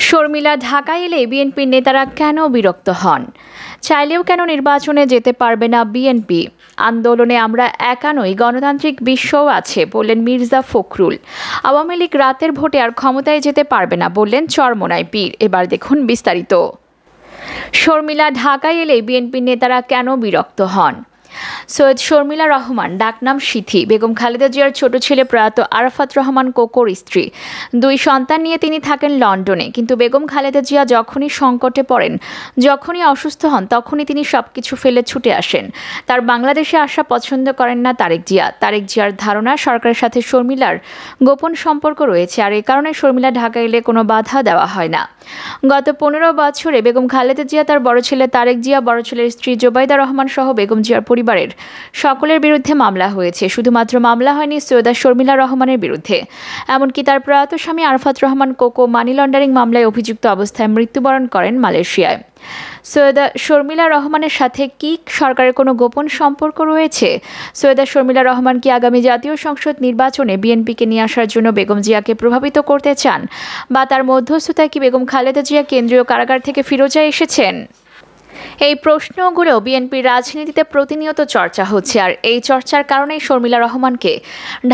শর্মিলা ঢাকায় এলে বিএনপির নেতারা কেন বিরক্ত হন? চাইলেও কেন নির্বাচনে যেতে পারবে না বিএনপি? আন্দোলনে আমরা একা নই, গণতান্ত্রিক বিশ্বও আছে বললেন মির্জা ফখরুল। আওয়ামী লীগ রাতের ভোটে আর ক্ষমতায় যেতে পারবে না বললেন চরমোনাই পীর। এবার দেখুন বিস্তারিত। শর্মিলা ঢাকায় এলে বিএনপির নেতারা কেন বিরক্ত হন? সৈয়দ শর্মিলা রহমান, ডাকনাম সিথি, বেগম খালেদা জিয়ার ছোট ছেলে প্রয়াত আরাফাত রহমান কোকোর স্ত্রী। 2 সন্তান নিয়ে তিনি থাকেন লন্ডনে। কিন্তু বেগম খালেদা জিয়া যখনই সংকটে পড়েন, যখনই অসুস্থ হন, তখনই তিনি সবকিছু ফেলে ছুটে আসেন। তার বাংলাদেশে আসা পছন্দ করেন না তারেক জিয়া। তারেক জিয়ার ধারণা সরকারের সাথে শর্মিলার গোপন সম্পর্ক রয়েছে, আর এ কারণে শর্মিলা ঢাকা এলে কোনো বাধা দেওয়া হয় না। গত 15 বছরে বেগম খালেদা জিয়া, তার বড় ছেলে তারেক জিয়া, বড় ছেলের স্ত্রী জোবাইদা রহমান সহ বেগম জিয়ার পরিবারের সকলের বিরুদ্ধে মামলা হয়েছে। শুধুমাত্র মামলা হয়নি সৈয়দা শর্মিলা রহমানের বিরুদ্ধে, এমনকি তার প্রয়াত স্বামী Arafat Rahman cocoa money laundering মামলায় অভিযুক্ত অবস্থায় মৃত্যুবরণ করেন মালয়েশিয়ায়। সৈয়দা শর্মিলা রহমানের সাথে কি সরকারের কোনো গোপন সম্পর্ক রয়েছে? সৈয়দা শর্মিলা রহমান কি আগামী জাতীয় সংসদ নির্বাচনে বিএনপিকে নিয়ে আসার জন্য বেগম জিয়াকে প্রভাবিত করতে চান, বা তার মধ্যস্থতায় কি বেগম খালেদা জিয়া কেন্দ্রীয় কারাগার থেকে ফিরোজা এসেছেন? এই প্রশ্নগুলো বিএনপির রাজনীতিতে প্রতিনিয়ত চর্চা হচ্ছে, আর এই চর্চার কারণেই শর্মিলা রহমানকে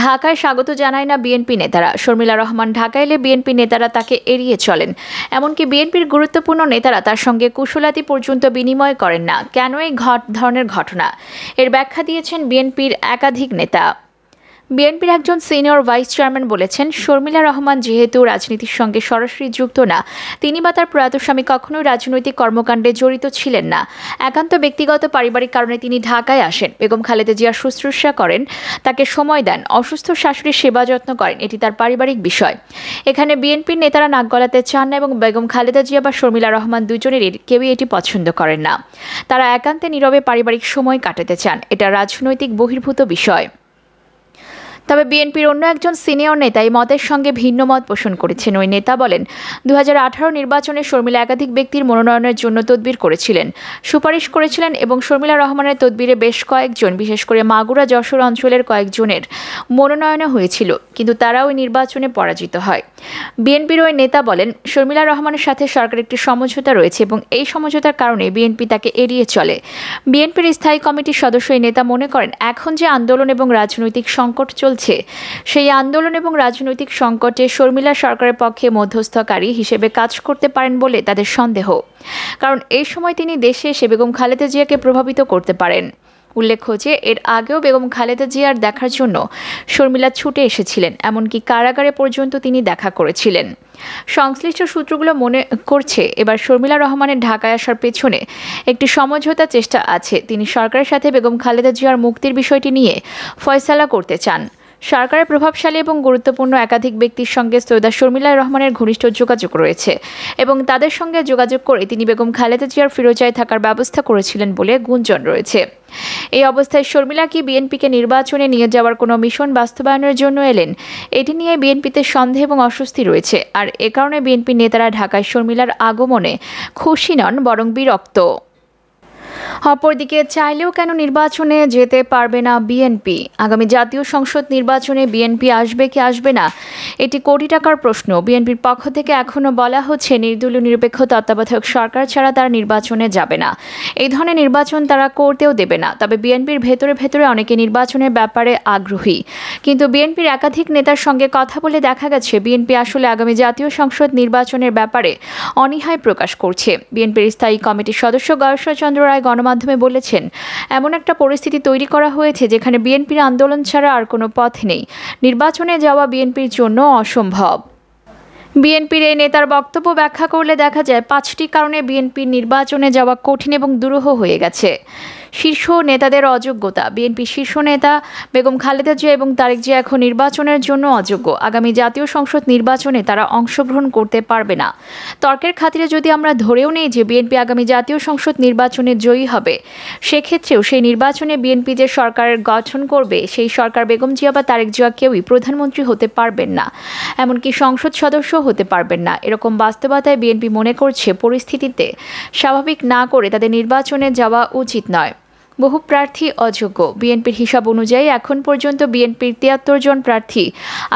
ঢাকায় স্বাগত জানায় না বিএনপি নেতারা। শর্মিলা রহমান ঢাকা এলে বিএনপি নেতারা তাকে এড়িয়ে চলেন, এমনকি বিএনপির গুরুত্বপূর্ণ নেতারা তার সঙ্গে কুশলাতি পর্যন্ত বিনিময় করেন না। কেন এই ধরনের ঘটনা? এর ব্যাখ্যা দিয়েছেন বিএনপির একাধিক নেতা। বিএনপির একজন সিনিয়র ভাইস চেয়ারম্যান বলেছেন, শর্মিলা রহমান যেহেতু রাজনীতির সঙ্গে সরাসরি যুক্ত না, তিনি বা তার প্রয়াত স্বামী কখনোই রাজনৈতিক কর্মকাণ্ডে জড়িত ছিলেন না। একান্ত ব্যক্তিগত পারিবারিক কারণে তিনি ঢাকায় আসেন, বেগম খালেদা জিয়ার শুশ্রূষা করেন, তাকে সময় দেন, অসুস্থ শাশুড়ির সেবা যত্ন করেন। এটি তার পারিবারিক বিষয়। এখানে বিএনপির নেতারা নাক গলাতে চান না এবং বেগম খালেদা জিয়া বা শর্মিলা রহমান দুজনেরই কেউই এটি পছন্দ করেন না। তারা একান্তে নীরবে পারিবারিক সময় কাটাতে চান। এটা রাজনৈতিক বহির্ভূত বিষয়। তবে বিএনপির অন্য একজন সিনিয়র নেতা এই মতের সঙ্গে ভিন্ন মত পোষণ করেছেন। ওই নেতা বলেন, 2018 নির্বাচনে শর্মিলা একাধিক ব্যক্তির মনোনয়নের জন্য তদবির করেছিলেন, সুপারিশ করেছিলেন এবং শর্মিলা রহমানের তদবিরে বেশ কয়েকজন, বিশেষ করে মাগুরা যশোর অঞ্চলের কয়েকজনের মনোনয়নও হয়েছিল, কিন্তু তারা ওই নির্বাচনে পরাজিত হয়। বিএনপির ওই নেতা বলেন, শর্মিলা রহমানের সাথে সরকারের একটি সমঝোতা রয়েছে এবং এই সমঝোতার কারণে বিএনপি তাকে এড়িয়ে চলে। বিএনপির স্থায়ী কমিটির সদস্য এই নেতা মনে করেন, এখন যে আন্দোলন এবং রাজনৈতিক সংকট চলছে, সেই আন্দোলন এবং রাজনৈতিক সংকটে শর্মিলা সরকারের পক্ষে মধ্যস্থকারী হিসেবে কাজ করতে পারেন বলে তাদের সন্দেহ, কারণ এই সময় তিনি দেশে এসে বেগম খালেদা জিয়াকে প্রভাবিত করতে পারেন। উল্লেখ্য যে এর আগেও বেগম খালেদা জিয়ার দেখার জন্য শর্মিলা ছুটে এসেছিলেন, এমনকি কারাগারে পর্যন্ত তিনি দেখা করেছিলেন। সংশ্লিষ্ট সূত্রগুলো মনে করছে, এবার শর্মিলা রহমানের ঢাকায় আসার পেছনে একটি সমঝোতা চেষ্টা আছে। তিনি সরকারের সাথে বেগম খালেদা জিয়ার মুক্তির বিষয়টি নিয়ে ফয়সালা করতে চান। সরকারের প্রভাবশালী এবং গুরুত্বপূর্ণ একাধিক ব্যক্তির সঙ্গে সৈয়দা শর্মিলা রহমানের ঘনিষ্ঠ যোগাযোগ রয়েছে এবং তাদের সঙ্গে যোগাযোগ করে তিনি বেগম খালেদা জিয়ার ফিরোজায় থাকার ব্যবস্থা করেছিলেন বলে গুঞ্জন রয়েছে। এই অবস্থায় শর্মিলা কি বিএনপিকে নির্বাচনে নিয়ে যাওয়ার কোনো মিশন বাস্তবায়নের জন্য এলেন? এটি নিয়ে বিএনপিতে সন্দেহ এবং অস্বস্তি রয়েছে, আর এ কারণে বিএনপির নেতারা ঢাকায় শর্মিলার আগমনে খুশি নন, বরং বিরক্ত। অপরদিকে চাইলেও কেন নির্বাচনে যেতে পারবে না বিএনপি? আগামী জাতীয় সংসদ নির্বাচনে বিএনপি আসবে কি আসবে না, এটি কোটি টাকার প্রশ্ন। বিএনপির পক্ষ থেকে এখনও বলা হচ্ছে, নির্দলীয় নিরপেক্ষ তত্ত্বাবধায়ক সরকার ছাড়া তারা নির্বাচনে যাবে না। এই ধরনের নির্বাচন তারা করতেও দেবে না। তবে বিএনপির ভেতরে ভেতরে অনেকে নির্বাচনের ব্যাপারে আগ্রহী, কিন্তু বিএনপির একাধিক নেতার সঙ্গে কথা বলে দেখা গেছে বিএনপি আসলে আগামী জাতীয় সংসদ নির্বাচনের ব্যাপারে অনীহাই প্রকাশ করছে। বিএনপির স্থায়ী কমিটির সদস্য গয়েশ্বরচন্দ্র রায় গণমাধ্যমে বলেছেন, এমন একটা পরিস্থিতি তৈরি করা হয়েছে যেখানে বিএনপির আন্দোলন ছাড়া আর কোনো পথ নেই। নির্বাচনে যাওয়া বিএনপির জন্য অসম্ভব। বিএনপির এই নেতার বক্তব্য ব্যাখ্যা করলে দেখা যায় 5টি কারণে বিএনপির নির্বাচনে যাওয়া কঠিন এবং দুরূহ হয়ে গেছে। শীর্ষ নেতাদের অযোগ্যতা। বিএনপির শীর্ষ নেতা বেগম খালেদা জিয়া এবং তারেক জিয়া এখন নির্বাচনের জন্য অযোগ্য। আগামী জাতীয় সংসদ নির্বাচনে তারা অংশগ্রহণ করতে পারবে না। তর্কের খাতিরে যদি আমরা ধরেও নেই যে বিএনপি আগামী জাতীয় সংসদ নির্বাচনে জয়ী হবে, সেক্ষেত্রেও সেই নির্বাচনে বিএনপি যে সরকারের গঠন করবে, সেই সরকার বেগম জিয়া বা তারেক জিয়া কেউই প্রধানমন্ত্রী হতে পারবেন না, এমনকি সংসদ সদস্য হতে পারবেন না। এরকম বাস্তবতায় বিএনপি মনে করছে পরিস্থিতিতে স্বাভাবিক না করে তাদের নির্বাচনে যাওয়া উচিত নয়। বহু প্রার্থী অযোগ্য। বিএনপির হিসাব অনুযায়ী এখন পর্যন্ত বিএনপির ৭৩ জন প্রার্থী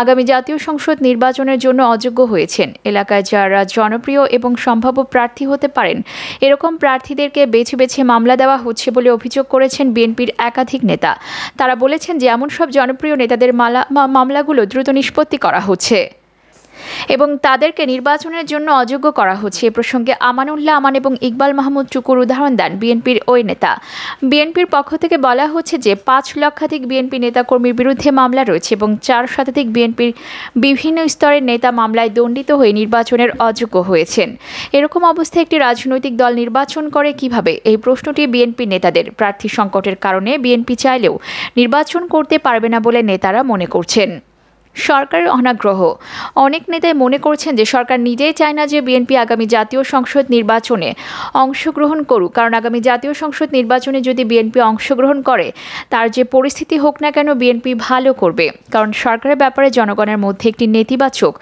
আগামী জাতীয় সংসদ নির্বাচনের জন্য অযোগ্য হয়েছেন। এলাকায় যারা জনপ্রিয় এবং সম্ভাব্য প্রার্থী হতে পারেন এরকম প্রার্থীদেরকে বেছে বেছে মামলা দেওয়া হচ্ছে বলে অভিযোগ করেছেন বিএনপির একাধিক নেতা। তারা বলেছেন যে এমন সব জনপ্রিয় নেতাদের মামলাগুলো দ্রুত নিষ্পত্তি করা হচ্ছে এবং তাদেরকে নির্বাচনের জন্য অযোগ্য করা হচ্ছে। এ প্রসঙ্গে আমানুল্লাহ আমান এবং ইকবাল মাহমুদ টুকুর উদাহরণ দেন বিএনপির ওই নেতা। বিএনপির পক্ষ থেকে বলা হচ্ছে যে ৫ লক্ষাধিক বিএনপি নেতাকর্মীর বিরুদ্ধে মামলা রয়েছে এবং ৪ শতাধিক বিএনপির বিভিন্ন স্তরের নেতা মামলায় দণ্ডিত হয়ে নির্বাচনের অযোগ্য হয়েছেন। এরকম অবস্থায় একটি রাজনৈতিক দল নির্বাচন করে কিভাবে? এই প্রশ্নটি বিএনপি নেতাদের। প্রার্থী সংকটের কারণে বিএনপি চাইলেও নির্বাচন করতে পারবে না বলে নেতারা মনে করছেন। সরকারের অনাগ্রহ। অনেক নেতাই মনে করছেন যে সরকার নিজেই চায় না যে বিএনপি আগামী জাতীয় সংসদ নির্বাচনে অংশগ্রহণ করুক, কারণ আগামী জাতীয় সংসদ নির্বাচনে যদি বিএনপি অংশগ্রহণ করে তার যে পরিস্থিতি হোক না কেন বিএনপি ভালো করবে, কারণ সরকারের ব্যাপারে জনগণের মধ্যে একটি নেতিবাচক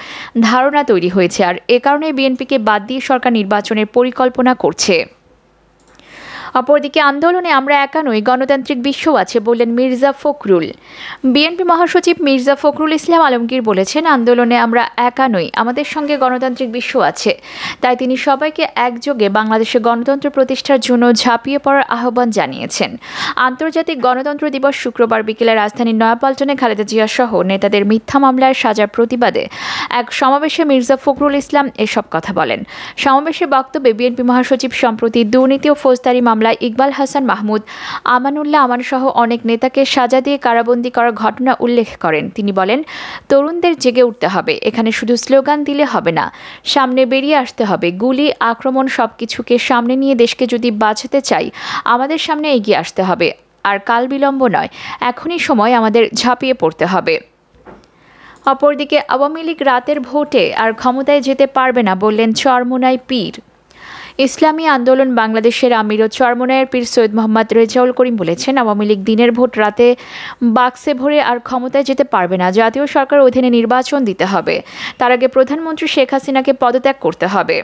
ধারণা তৈরি হয়েছে, আর এ কারণে বিএনপিকে বাদ দিয়ে সরকার নির্বাচনের পরিকল্পনা করছে। অপরদিকে আন্দোলনে আমরা একা নই, গণতান্ত্রিক বিশ্বও আছে বললেন মির্জা ফখরুল। বিএনপি মহাসচিব মির্জা ফখরুল ইসলাম আলমগীর বলেছেন, আন্দোলনে আমরা একা নই, আমাদের সঙ্গে গণতান্ত্রিক বিশ্ব আছে। তাই তিনি সবাইকে একযোগে বাংলাদেশে গণতন্ত্র প্রতিষ্ঠার জন্য ঝাঁপিয়ে পড়ার আহ্বান জানিয়েছেন। আন্তর্জাতিক গণতন্ত্র দিবস শুক্রবার বিকেলে রাজধানীর নয়াপল্টনে খালেদা জিয়া সহ নেতাদের মিথ্যা মামলার সাজার প্রতিবাদে এক সমাবেশে মির্জা ফখরুল ইসলাম এসব কথা বলেন। সমাবেশে বক্তব্যে বিএনপি মহাসচিব সম্প্রতি দুর্নীতি ও ফৌজদারি মামলায় ইকবাল হাসান মাহমুদ, আমানুল্লাহ আমান সহ অনেক নেতাকে সাজা দিয়ে কারাবন্দী করার ঘটনা উল্লেখ করেন। তিনি বলেন, তরুণদের জেগে উঠতে হবে, এখানে শুধু স্লোগান দিলে হবে না, সামনে বেরিয়ে আসতে হবে। গুলি, আক্রমণ সবকিছুকে সামনে নিয়ে দেশকে যদি বাঁচাতে চাই আমাদের সামনে এগিয়ে আসতে হবে, আর কাল বিলম্ব নয়, এখনই সময় আমাদের ঝাঁপিয়ে পড়তে হবে। অপরদিকে আওয়ামী লীগ রাতের ভোটে আর ক্ষমতায় যেতে পারবে না বললেন চরমোনাই পীর। ইসলামী আন্দোলন বাংলাদেশের আমির ও চরমোনাইয়ের পীর সৈয়দ মোহাম্মদ রেজাউল করিম বলেছেন, আওয়ামী লীগ দিনের ভোট রাতে বাক্সে ভরে আর ক্ষমতায় যেতে পারবে না। জাতীয় সরকার অধীনে নির্বাচন দিতে হবে, তার আগে প্রধানমন্ত্রী শেখ হাসিনাকে পদত্যাগ করতে হবে।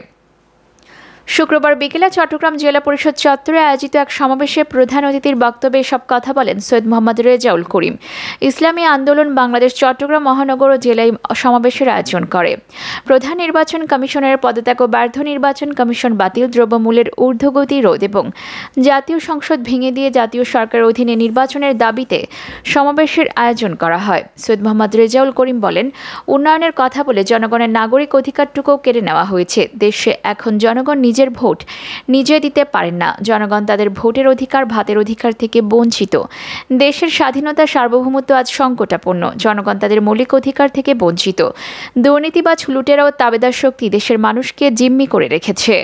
শুক্রবার বিকেলে চট্টগ্রাম জেলা পরিষদ চত্বরে আয়োজিত এক সমাবেশে প্রধান অতিথির বক্তব্যে এসব কথা বলেন সৈয়দ মোহাম্মদ রেজাউল করিম। ইসলামী আন্দোলন বাংলাদেশ চট্টগ্রাম মহানগর ও জেলায় সমাবেশের আয়োজন করে। প্রধান নির্বাচন কমিশনের পদত্যাগ ও ব্যর্থ নির্বাচন কমিশন বাতিল, দ্রব্যমূল্যের ঊর্ধ্বগতি রোধ এবং জাতীয় সংসদ ভেঙে দিয়ে জাতীয় সরকারের অধীনে নির্বাচনের দাবিতে সমাবেশের আয়োজন করা হয়। সৈয়দ মোহাম্মদ রেজাউল করিম বলেন, উন্নয়নের কথা বলে জনগণের নাগরিক অধিকারটুকুও কেড়ে নেওয়া হয়েছে। দেশে এখন জনগণ নিজের ভোট নিজে দিতে পারেন না। জনগণ তাদের ভোটের অধিকার, ভাতের অধিকার থেকে বঞ্চিত। দেশের স্বাধীনতা, সার্বভৌমত্ব আজ সংকটাপন্ন। জনগণ তাদের মৌলিক অধিকার থেকে বঞ্চিত। দুর্নীতিবাজ, লুটেরা ও তাবেদার শক্তি দেশের মানুষকে জিম্মি করে রেখেছে।